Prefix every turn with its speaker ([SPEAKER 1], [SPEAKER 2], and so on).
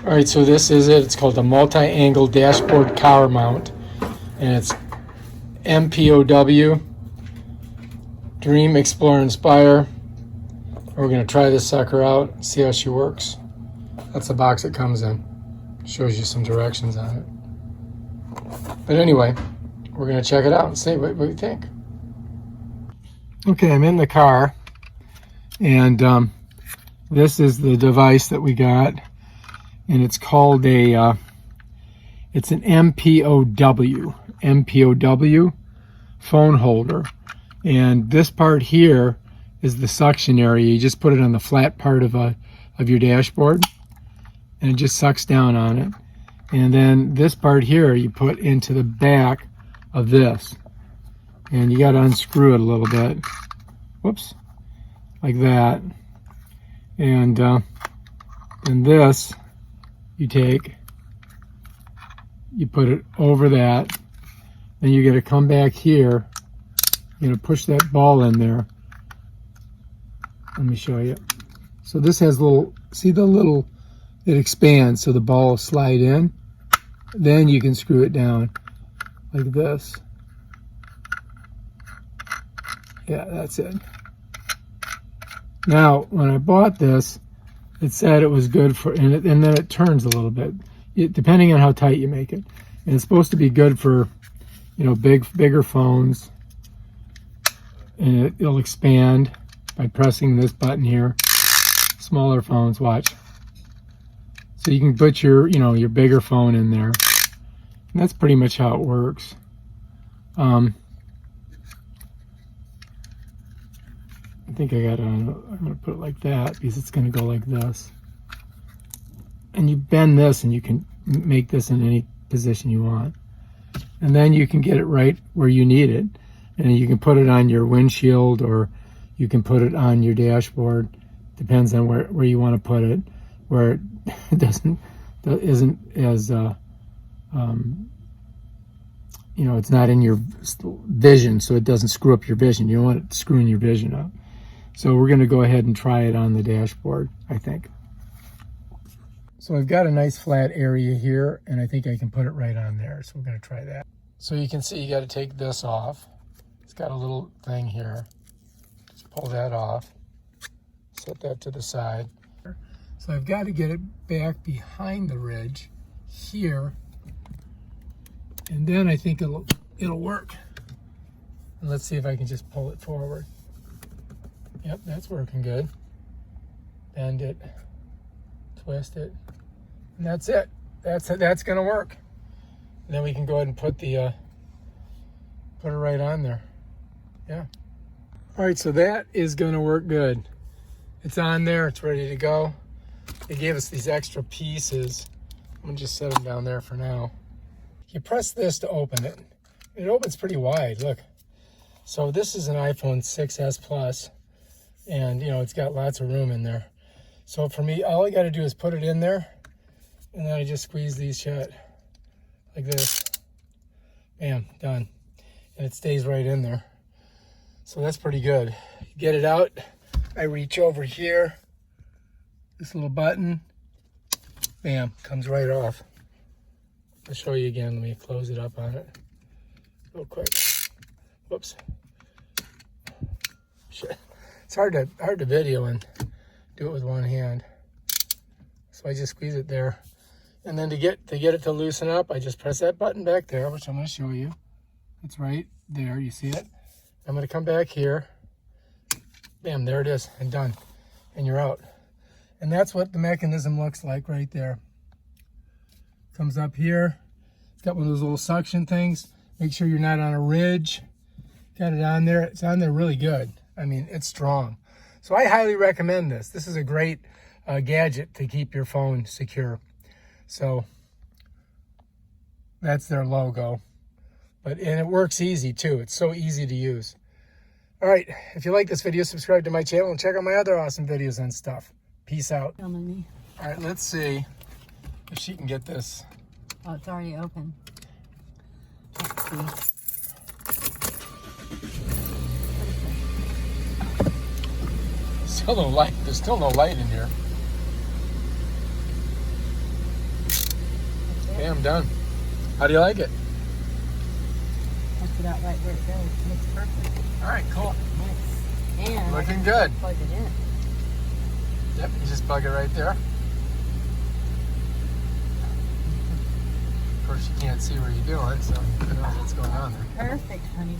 [SPEAKER 1] All right, so this is it. It's called the multi-angle dashboard car mount, and it's MPOW, Dream, Explore, Inspire. We're going to try this sucker out, see how she works. That's the box it comes in. Shows you some directions on it. But anyway, we're going to check it out and see what we think. Okay, I'm in the car, and this is the device that we got, and it's called it's an MPOW phone holder. And this part here is the suction area. You just put it on the flat part of your dashboard, and it just sucks down on it. And then this part here you put into the back of this, and you got to unscrew it a little bit. Whoops, like that. And this you take, you put it over that, then you got to come back here. You're going to push that ball in there. Let me show you. So this has little, see the little, it expands so the ball will slide in. Then you can screw it down like this. Yeah, that's it. Now, when I bought this, it said it was good for, and then it turns a little bit, depending on how tight you make it. And it's supposed to be good for, you know, bigger phones. And it'll expand by pressing this button here. Smaller phones, watch. So you can put your, you know, your bigger phone in there. And that's pretty much how it works. I think I'm going to put it like that because it's going to go like this. And you bend this and you can make this in any position you want. And then you can get it right where you need it. And you can put it on your windshield, or you can put it on your dashboard. Depends on where you want to put it, where it isn't as, you know, it's not in your vision, so it doesn't screw up your vision. You don't want it screwing your vision up. So we're going to go ahead and try it on the dashboard, I think. So I've got a nice flat area here, and I think I can put it right on there. So we're going to try that. So you can see you got to take this off. It's got a little thing here. Just pull that off. Set that to the side. So I've got to get it back behind the ridge here, and then I think it'll work. And let's see if I can just pull it forward. Yep, that's working good. Bend it, twist it, and that's it. That's going to work. And then we can go ahead and put it right on there. Yeah. All right, so that is going to work good. It's on there. It's ready to go. They gave us these extra pieces. I'm going to just set them down there for now. You press this to open it. It opens pretty wide, look. So this is an iPhone 6s Plus. And, you know, it's got lots of room in there. So for me, all I got to do is put it in there, and then I just squeeze these shut like this. Bam, done. And it stays right in there. So that's pretty good. Get it out. I reach over here. This little button. Bam, comes right off. I'll show you again. Let me close it up on it real quick. Whoops. Shit. It's hard to video and do it with one hand. So I just squeeze it there. And then to get it to loosen up, I just press that button back there, which I'm going to show you. It's right there. You see it? I'm going to come back here. Bam, there it is, and done. And you're out. And that's what the mechanism looks like right there. Comes up here. It's got one of those little suction things. Make sure you're not on a ridge. Got it on there. It's on there really good. I mean, it's strong. So I highly recommend this. This is a great gadget to keep your phone secure. So that's their logo. And it works easy too. It's so easy to use. All right, if you like this video, subscribe to my channel and check out my other awesome videos and stuff. Peace out. All right, let's see if she can get this.
[SPEAKER 2] Oh, it's already open. Let's see.
[SPEAKER 1] Still no light. There's still no light in here. Okay, I'm done. How do you like it?
[SPEAKER 2] I'll put out right where it goes. Looks perfect.
[SPEAKER 1] All right, cool.
[SPEAKER 2] Nice. And
[SPEAKER 1] Looking good.
[SPEAKER 2] plug it in.
[SPEAKER 1] Yep, you just plug it right there. Of course, you can't see what you're doing, so who knows what's going on there.
[SPEAKER 2] Perfect, honey.